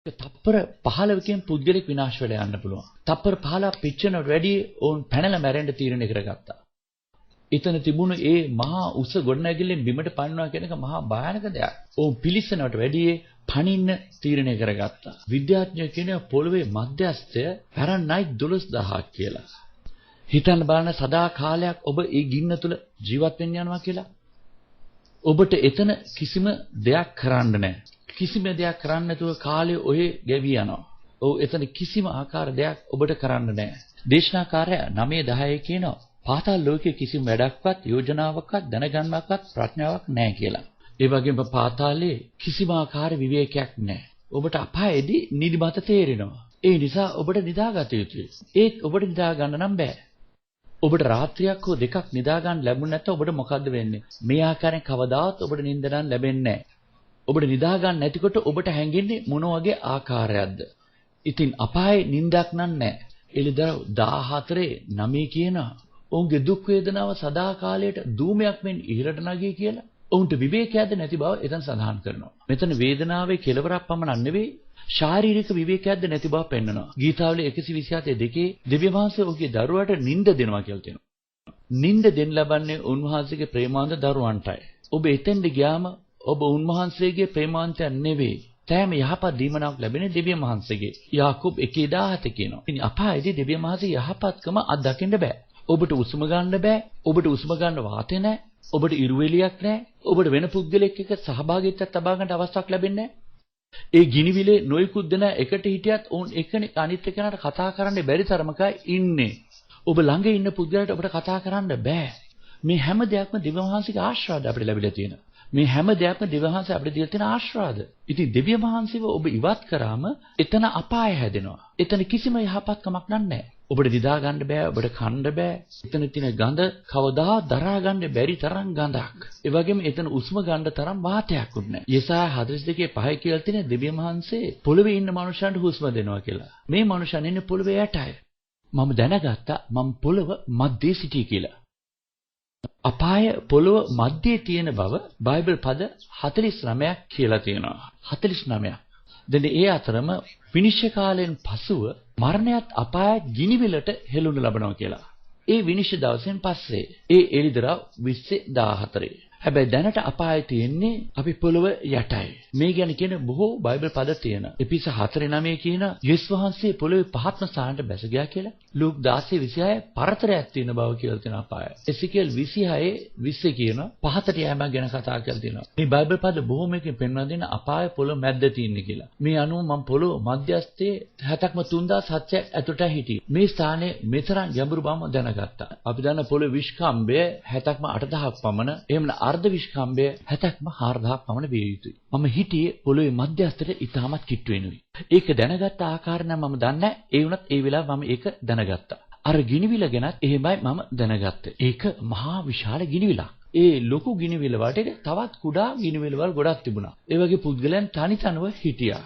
තප්පර 15කින් පුද්ගලික විනාශ වෙලා යන්න පුළුවන්. තප්පර 15 පිච්චෙනවට වැඩිය ඕන් පැනලා මැරෙන්න තීරණය කරගත්තා. එතන තිබුණු ඒ මහා උස ගොඩනැගිල්ලෙන් බිමට පනිනවා කියන එක මහා භයානක දෙයක්. ඕන් පිලිස්සනවට වැඩිය පනින්න තීරණය කරගත්තා. විද්‍යාඥයෝ කියන පොළවේ මධ්‍යස්ථය ෆැරන්හයිට් 12000ක් කියලා. හිතන්න බලන්න සදා කාලයක් ඔබ ඒ ගින්න තුල ජීවත් වෙන්න යනවා කියලා. ඔබට එතන කිසිම දෙයක් කරන්න නැහැ. කිසිම දෙයක් කරන්න නැතුව කාලය ඔය ගෙවි යනවා. ඔව් එතන කිසිම ආකාර දෙයක් ඔබට කරන්න නැහැ. දේශනාකාරයා 9:10 කියනවා පාතාල ලෝකයේ කිසිම වැඩක්වත් යෝජනාවක්වත් දැනගන්නවක්වත් ප්‍රඥාවක් නැහැ කියලා. ඒ වගේම පාතාලයේ කිසිම ආකාර විවේකයක් නැහැ. ඔබට අපායේදී නිදිමත තේරෙනවා. ඒ නිසා ඔබට නිදාගත යුතුයි. ඒත් ඔබට නිදා ගන්න නම් බෑ. ඔබට රාත්‍රියක් හෝ දෙකක් නිදා ගන්න ලැබුණ නැත්නම් ඔබට මොකද්ද වෙන්නේ? මේ ආකාරයෙන් කවදාවත් ඔබට නිින්ද ගන්න ලැබෙන්නේ නැහැ. ඔබට නිදා ගන්න නැතිකොට ඔබට හැංගෙන්නේ මොන වගේ ආකාරයක්ද? ඉතින් අපායේ නිින්දක් නැහැ. එළිදර 14:9 කියනවා. ඔවුන්ගේ දුක් වේදනාව සදා කාලයට දූමයක් මෙන් ඉහළට නැගී කියලා. ඔවුන්ට විවේකයක්ද නැති බව එතන සඳහන් කරනවා. මෙතන වේදනාවේ කෙලවරක් පමණක් නෙවෙයි ශාරීරික විවේකයක්ද නැති බව පෙන්වනවා. ගීතාවලිය 127:2 දෙවියන් වහන්සේ ඔහුගේ දරුවාට නිින්ද දෙනවා කියලා තියෙනවා. නිින්ද දෙන්න ලබන්නේ උන්වහන්සේගේ ප්‍රේමාන්ත දරුවන්ටයි. ඔබ එතෙන්ද ගියාම ඔබ උන්වහන්සේගේ ප්‍රේමාන්තයන් නෙවෙයි. තෑම යහපත් දීමනාවක් ලැබෙන්නේ දෙවියන් වහන්සේගේ. යාකෝබ් 1:17 කියනවා. ඉතින් අපායේදී දෙවියන් වහන්සේ යහපත්කම අත්දකින්න බෑ. ඔබට උස්ම ගන්න බෑ. ඔබට උස්ම ගන්න වාතේ නැහැ. ඔබට ඉරුවෙලියක් නැහැ. ඔබට වෙන පුද්ගලෙක් එක්ක සහභාගීත්වයක් තබා ගන්න අවස්ථාවක් ලැබෙන්නේ නැහැ. ඒ ගිනිවිලේ නොයිකුත් දෙනා එකට හිටියත් ඔවුන් එක්කෙනෙක් අනිත් එක්කෙනාට කතා කරන්න බැරි තරමකයි ඉන්නේ. ඔබ ළඟ ඉන්න පුද්ගලයාට ඔබට කතා කරන්න බෑ. මේ හැම දෙයක්ම දෙවියන් වහන්සේගේ ආශිර්වාද අපිට ලැබිලා තියෙනවා. මේ හැම දෙයක්ම දෙවියන් වහන්සේ අපිට දීලා තියෙන ආශිර්වාද. ඉතින් දෙවියන් වහන්සේව ඔබ ඉවත් කරාම එතන අපාය හැදෙනවා. එතන කිසිම යහපත්කමක් නැහැ. ඔබට දිදා ගන්න බෑ, ඔබට කන්න බෑ. එතන තියෙන ගඳ කවදා දරා ගන්න බැරි තරම් ගඳක්. ඒ වගේම එතන උස්ම ගන්න තරම් වාතයක් උත් නැහැ. යෙසායා 42:5 කියලා තියෙන දෙවියන් වහන්සේ පොළවේ ඉන්න මනුෂ්‍යයන්ට හුස්ම දෙනවා කියලා. මේ මනුෂ්‍යයන් ඉන්නේ පොළවේ යටයි. මම දැනගත්තා මම පොළව මැද්දේ සිටියේ කියලා. අපාය පොළව මැද්දේ තියෙන බව බයිබල් පද 49ක් කියලා තියෙනවා. 49ක්. දැන් ඒ අතරම විනිශ්චය කාලයෙන් පසුව මරණයත් අපායත් ගිනිවිලට හෙළුණු ලබනවා කියලා. ඒ විනිශ්චය දවසෙන් පස්සේ ඒ එළිදරව් 20:14. හැබැයි දැනට අපාය තියෙන්නේ අපි පොළව යටයි. මේ ගැන කියන බොහෝ බයිබල් පද තියෙනවා. එපිස 4:9 කියන යේසුස් වහන්සේ පොළවේ පහත්ම ස්ථානට බැස ගියා කියලා. ලූක් 16:26 පරතරයක් තියෙන බව කියලා තියෙන අපාය. එසිකේල් 26:20 කියන පහතට යෑම ගැන කතා කරලා තියෙනවා. මේ බයිබල් පද බොහෝමකින් පෙන්වන දෙන අපාය පොළව මැද්ද තියෙන්නේ කියලා. මේ අනුව මම පොළව මධ්‍යස්ථයේ 70ක්ම 3700ක් ඇතුළට හිටියේ. මේ ස්ථානයේ මෙතරම් ගැඹුරු බවම දැනගත්තා. අපි දන්න පොළවේ විශ්කම්භය 70ක්ම 8000ක් පමණ. එහෙම අර්ධ විශ්කම්භය 70ක්ම 4000ක් පමණ විය යුතුයි. මම හිටියේ පොළවේ මධ්‍යස්ථයට ඉතාමත් කිට්ටු වෙනුයි. ඒක දැනගත්ත ආකාරය නම් මම දන්නේ නැහැ. ඒ වුණත් ඒ වෙලාව මම ඒක දැනගත්තා. අර ගිනිවිල ගැනත් එහෙමයි මම දැනගත්තේ. ඒක මහා විශාල ගිනිවිලක්. ඒ ලොකු ගිනිවිල වටේ තවත් කුඩා ගිනිවිලවල් ගොඩක් තිබුණා. ඒ වගේ පුද්ගලයන් තනි තනව හිටියා.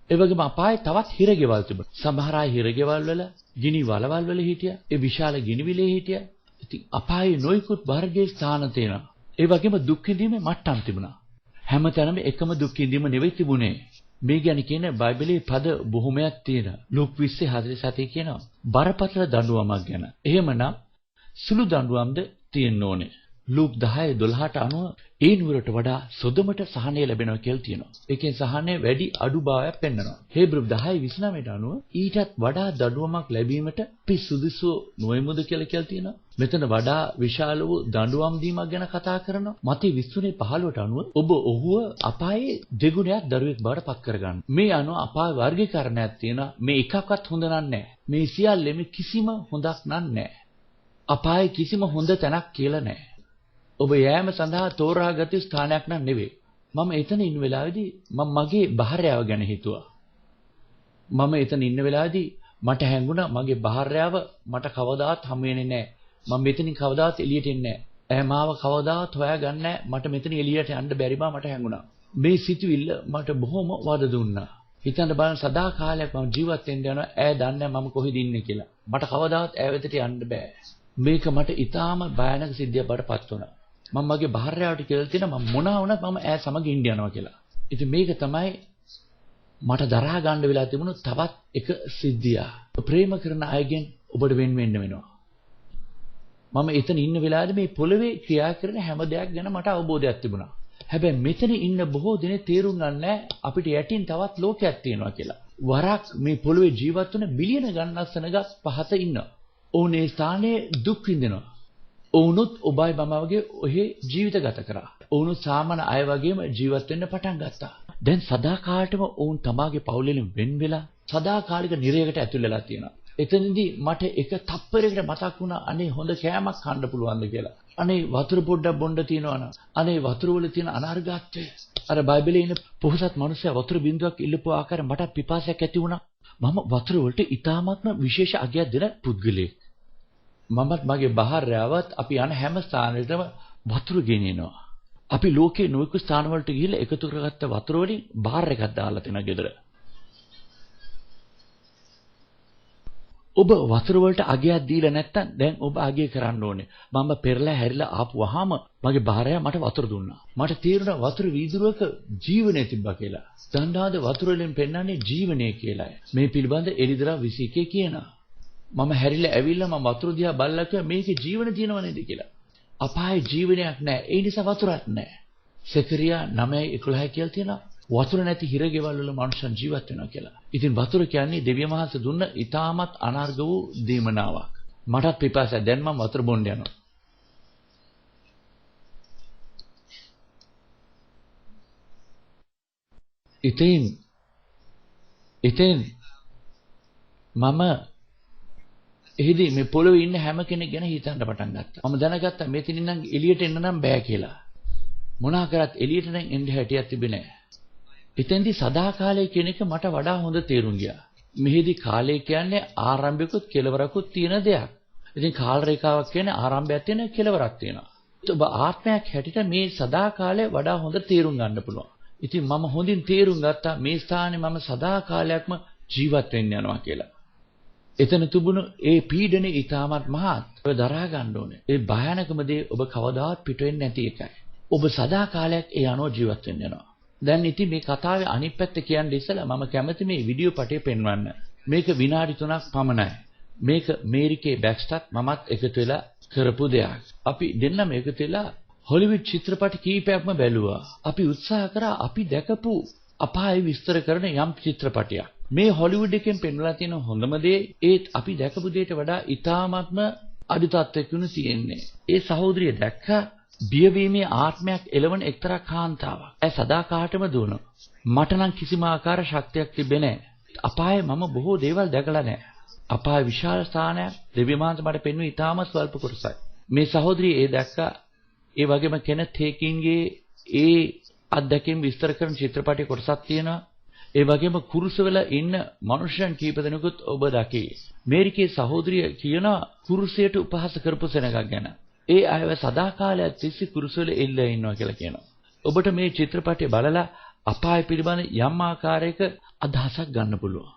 ඒ වගේම අපායේ තවත් හිරගෙවල් තිබුණා. සමහර අය හිරගෙවල් වල ගිනි වලවල් වල හිටියා. ඒ විශාල ගිනිවිලේ හිටියා. ඉතින් අපායේ නොයිකුත් වර්ගයේ ස්ථාන තියෙනවා. ඒ වගේම දුක් විඳීමේ මට්ටම් තිබුණා. හැමතැනම එකම දුක් විඳීම නෙවෙයි තිබුණේ. මේ ගැන කියන බයිබලයේ පද බොහොමයක් තියෙනවා. ලූක් 20:47 කියනවා බරපතල දඬුවමක් ගැන. එහෙමනම් සුළු දඬුවම්ද තියෙන්න ඕනේ. ලූක් 10:12ට අනුව ඒ නුවරට වඩා සොදොමට සහනය ලැබෙනවා කියලා තියෙනවා. ඒකෙන් සහනය වැඩි අඩු බවක් පෙන්වනවා. හේබ්‍රු 10:29ට අනුව ඊටත් වඩා දඬුවමක් ලැබීමට අපි සුදුසු නොවෙමුද කියලා තියෙනවා. මෙතන වඩා විශාල වූ දඬුවම් දීමක් ගැන කතා කරනවා. මතී 23:15ට අනුව ඔබ ඔහුව අපායේ දෙගුණයක් දරුවෙක් බවට පත් කරගන්න. මේ අනුව අපාය වර්ගීකරණයක් තියෙනවා. මේ එකක්වත් හොඳ නැහැ. මේ සියල්ලෙම කිසිම හොඳක් නැහැ. අපායේ කිසිම හොඳ තැනක් කියලා නැහැ. ඔබ යෑම සඳහා තෝරාගත් ස්ථානයක් නම් නෙවෙයි. මම එතන ඉන්න වෙලාවේදී මම මගේ භාර්යාව ගැන හිතුවා. මම එතන ඉන්න වෙලාවේදී මට හැඟුණා මගේ භාර්යාව මට කවදාවත් හම් වෙන්නේ නැහැ. මම මෙතනින් කවදාවත් එළියට එන්නේ නැහැ. ඇය මාව කවදාවත් හොයාගන්නේ නැහැ. මට මෙතන එළියට යන්න බැරි බව මට හැඟුණා. මේ සිතුවිල්ල මට බොහොම වද දුන්නා. හිතන්න බලන්න සදා කාලයක් මම ජීවත් වෙන්න යනවා. ඇය දන්නේ මම කොහෙද ඉන්නේ කියලා. මට කවදාවත් ඇය වෙතට යන්න බෑ. මේක මට ඊටාම භයානක සිද්ධියක් බවට පත් වුණා. මම මගේ භාර්යාවට කියලා තියෙනවා මම මොනවා වුණත් මම ඈ සමග ඉන්න යනවා කියලා. ඉතින් මේක තමයි මට දරා ගන්න වෙලා තිබුණු තවත් එක සිද්ධිය. ප්‍රේම කරන අයගෙන් ඔබට වෙන් වෙන්න වෙනවා. මම එතන ඉන්න වෙලාවේ මේ පොළවේ ක්‍රියා කරන හැම දෙයක් ගැන මට අවබෝධයක් තිබුණා. හැබැයි මෙතන ඉන්න බොහෝ දෙනෙක් තේරුම් ගන්නෑ අපිට යටින් තවත් ලෝකයක් තියෙනවා කියලා. වරක් මේ පොළවේ ජීවත් වෙන බිලියන ගණනක් සෙනගස් පහත ඉන්නවා. ඕනේ ස්ථානයේ දුක් විඳිනවා. ඔවුනුත් ඔබයි මම වගේ ඔහි ජීවිත ගත කරා. ඔවුනුත් සාමාන්‍ය අය වගේම ජීවත් වෙන්න පටන් ගත්තා. දැන් සදාකාලටම ඔවුන් තමාගේ පවුලෙන් වෙන් වෙලා සදාකාලික නිරයකට ඇතුල් වෙලා තියෙනවා. එතනදී මට එක තප්පරයකට මතක් වුණා අනේ හොඳ කෑමක් කන්න පුළුවන්ද කියලා. අනේ වතුර පොඩ්ඩක් බොන්න තියෙනවනම් අනේ වතුර වල තියෙන අනාර්ගාත්වය. අර බයිබලයේ ඉන්න පොහොසත් මිනිස්සයා වතුර බින්දුවක් ඉල්ලපු ආකාරය මට පිපාසයක් ඇති වුණා. මම වතුර වලට ඊ타මාත්ම විශේෂ අගයක් දෙන පුද්ගලයෙක්. මමත් මගේ බහාරයවත් අපි යන හැම ස්ථානෙකටම වතුර ගෙනියනවා. අපි ලෝකේ නොයෙකුත් ස්ථාන වලට ගිහිල්ලා එකතු කරගත්ත වතුර වලින් බාර් එකක් දාලා තියෙනවා ගෙදර. ඔබ වතුර වලට අගයක් දීලා නැත්නම් දැන් ඔබ අගය කරන්න ඕනේ. මම පෙරලා හැරිලා ආපුවාම මගේ බාරයා මට වතුර දුන්නා. මට තේරුණා වතුර වීදුරුවක ජීවනය තිබ්බා කියලා. දන්නාද වතුර වලින් පෙන්වන්නේ ජීවනය කියලා. මේ පිළිබඳ එලිදරා 21 කියනවා. මම හැරිලා ඇවිල්ලා මම වතුර දිහා බලලා කිව්වා මේකේ ජීවන තියෙනව නේද කියලා. අපායේ ජීවනයක් නැහැ. ඒ නිසා වතුරක් නැහැ. සකරියා 9:11 කියලා තියෙනවා. වතුර නැති හිරගෙවල් වල මනුෂ්‍යයන් ජීවත් වෙනවා කියලා. ඉතින් වතුර කියන්නේ දෙවියන් වහන්සේ දුන්න ඊටමත් අනර්ග වූ දීමනාවක්. මටත් පිපාසයි. දැන් මම වතුර බොන්න යනවා. ඉතින් මම එහිදී මේ පොළොවේ ඉන්න හැම කෙනෙක් ගැන හිතන්න පටන් ගත්තා. මම දැනගත්තා මෙතන ඉඳන් එළියට එන්න නම් බෑ කියලා. මොනා කරත් එළියට නම් එන්න හැටියක් තිබෙන්නේ නැහැ. එතෙන්දී සදාකාලය කියන එක මට වඩා හොඳ තේරුම් ගියා. මෙහිදී කාලය කියන්නේ ආරම්භයකුත් කෙලවරකුත් තියෙන දෙයක්. ඉතින් කාල රේඛාවක් කියන්නේ ආරම්භයක් තියෙන කෙලවරක් තියෙනවා. ඔබ ආත්මයක් හැටියට මේ සදාකාලය වඩා හොඳ තේරුම් ගන්න පුළුවන්. ඉතින් මම හොඳින් තේරුම් ගත්තා මේ ස්ථානේ මම සදාකාලයක්ම ජීවත් වෙන්න යනවා කියලා. එතන තිබුණු ඒ පීඩනේ ඊටමත් මහත්. ඔබ දරා ගන්න ඕනේ. ඒ භයානකම දේ ඔබ කවදාවත් පිට වෙන්නේ නැති එකයි. ඔබ සදාකාලයක් ඒ අනුව ජීවත් වෙන්න යනවා. දැන් ඉතින් මේ කතාවේ අනිත් පැත්ත කියන්න ඉස්සලා මම කැමති මේ වීඩියෝ පටේ පෙන්වන්න. මේක විනාඩි 3ක් පමණයි. මේක මේරිකේ බැක්ස්ටත් මමත් එකතු වෙලා කරපු දෙයක්. අපි දෙන්නම එකතු වෙලා හොලිවුඩ් චිත්‍රපට කීපයක්ම බැලුවා. අපි උත්සාහ කරා අපි දැකපු අපාය විස්තර කරන යම් චිත්‍රපටයක්. මේ හොලිවුඩ් එකෙන් පෙන්වලා තියෙන හොඳම දේ ඒත් අපි දැකපු දෙයට වඩා ඉතාමත්ම අඩු තත්ත්වයකින් තියෙන්නේ. ඒ සහෝදරිය දැක්කා බියවීමේ ආත්මයක් එළවන එක්තරා කාන්තාවක්. ඒ සදාකාලටම දුවනවා. මට නම් කිසිම ආකාර ශක්තියක් තිබෙන්නේ නැහැ. අපායේ මම බොහෝ දේවල් දැකලා නැහැ. අපාය විශාල ස්ථානයක් දෙවියන් වහන්සේ මට පෙන්වුවේ ඉතාමත් ස්වල්ප කොටසයි. මේ සහෝදරිය ඒ දැක්කා. ඒ වගේම කෙනෙක් හේකින්ගේ ඒ අත්දැකීම් විස්තර කරන චිත්‍රපටයේ කොටසක් තියෙනවා. ඒ වගේම කුරුසවල ඉන්න මනුෂ්‍යයන් කීප දෙනෙකුත් ඔබ දකී. මේරිකේ සහෝදරිය කියනවා කුරුසයට උපහාස කරපු සෙනගක් ගැන. ඒ අයව සදාකාලයක් තිස්සේ කුරුසවල එල්ලලා ඉන්නවා කියලා කියනවා. ඔබට මේ චිත්‍රපටය බලලා අපාය පිළිබඳ යම් ආකාරයක අදහසක් ගන්න පුළුවන්.